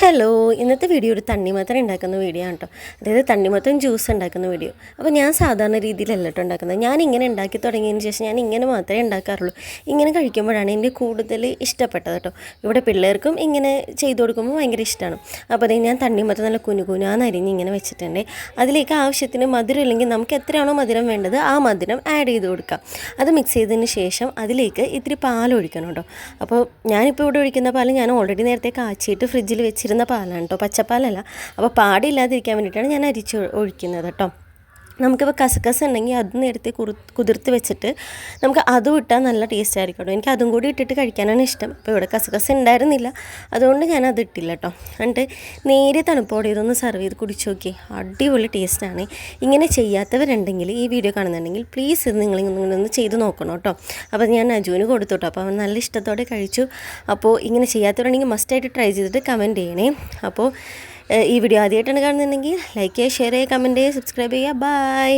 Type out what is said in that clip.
Hello, ഇന്നത്തെ video ഒരു തണ്ണിമത്തൻ ഉണ്ടാക്കുന്ന വീഡിയോ ആണ് കേട്ടോ. അതായത് തണ്ണിമത്തൻ ജ്യൂസ് ഉണ്ടാക്കുന്ന വീഡിയോ. അപ്പോൾ ഞാൻ സാധാരണ രീതിയിലല്ല കേട്ടോ ഉണ്ടാക്കുന്നത്. ഞാൻ ഇങ്ങനെ ഉണ്ടാക്കി തുടങ്ങിയതിന് ശേഷം ഞാൻ ഇങ്ങനെ മാത്രമേ ഉണ്ടാക്കാറുള്ളൂ. ഇങ്ങനെ കഴിക്കുമ്പോഴാണ് എനിക്ക് കൂടുതൽ ഇഷ്ടപ്പെട്ടത് കേട്ടോ. ഇവിടെ പിള്ളേർക്കും ഇങ്ങനെ ചെയ്ത് കൊടുക്കുമ്പോൾ ഭയങ്കര ഇഷ്ടമാണ്. അപ്പോൾ അതേ ഞാൻ തണ്ണിമത്തൻ നല്ല കുനുകുനാന്ന് അരിഞ്ഞ് ഇങ്ങനെ വെച്ചിട്ടുണ്ട്. അതിലേക്ക് ആവശ്യത്തിന് മധുരം ഇല്ലെങ്കിൽ നമുക്ക് എത്രയാണോ മധുരം വേണ്ടത് ആ മധുരം ആഡ് ചെയ്ത് കൊടുക്കാം. അത് മിക്സ് ചെയ്തതിന് ശേഷം അതിലേക്ക് ഇത്തിരി പാൽ ഒഴിക്കണം കേട്ടോ. അപ്പോൾ ഞാനിപ്പോൾ ഇവിടെ ഒഴിക്കുന്ന പാൽ ഞാൻ ഓൾറെഡി നേരത്തെ കാച്ചിയിട്ട് ഫ്രിഡ്ജിൽ വെച്ചിരുന്ന പാലാണ് കേട്ടോ, പച്ചപ്പാലല്ല. അപ്പോൾ പാടില്ലാതിരിക്കാൻ വേണ്ടിയിട്ടാണ് ഞാൻ അരിച്ച് ഒഴിക്കുന്നത് കേട്ടോ. നമുക്കിപ്പോൾ കസകസ ഉണ്ടെങ്കിൽ അത് നേരത്തെ കുതിർത്ത് വെച്ചിട്ട് നമുക്ക് അതും ഇട്ടാൽ നല്ല ടേസ്റ്റ് ആയിരിക്കും കേട്ടോ. എനിക്ക് അതും കൂടി ഇട്ടിട്ട് കഴിക്കാനാണ് ഇഷ്ടം. അപ്പോൾ ഇവിടെ കസകസ ഉണ്ടായിരുന്നില്ല, അതുകൊണ്ട് ഞാൻ അത് ഇട്ടില്ല കേട്ടോ. എന്നിട്ട് നേരെ തണുപ്പോടെ ഇതൊന്ന് സെർവ് ചെയ്ത് കുടിച്ച് നോക്കി, അടിപൊളി ടേസ്റ്റാണ്. ഇങ്ങനെ ചെയ്യാത്തവരുണ്ടെങ്കിൽ ഈ വീഡിയോ കാണുന്നുണ്ടെങ്കിൽ പ്ലീസ് ഇത് നിങ്ങളിങ്ങനെ ചെയ്ത് നോക്കണം കേട്ടോ. അപ്പോൾ ഞാൻ അജുവിന് കൊടുത്തു കേട്ടോ. അപ്പോൾ അവൻ നല്ല ഇഷ്ടത്തോടെ കഴിച്ചു. അപ്പോൾ ഇങ്ങനെ ചെയ്യാത്തവരുണ്ടെങ്കിൽ മസ്റ്റായിട്ട് ട്രൈ ചെയ്തിട്ട് കമൻറ്റ് ചെയ്യണേ. അപ്പോൾ ഈ വീഡിയോ ആദ്യമായിട്ടാണ് കാണുന്നുണ്ടെങ്കിൽ ലൈക്ക് ചെയ്യുക, ഷെയർ ചെയ്യുക, കമൻറ്റ് ചെയ്യുക, സബ്സ്ക്രൈബ് ചെയ്യുക. ബൈ.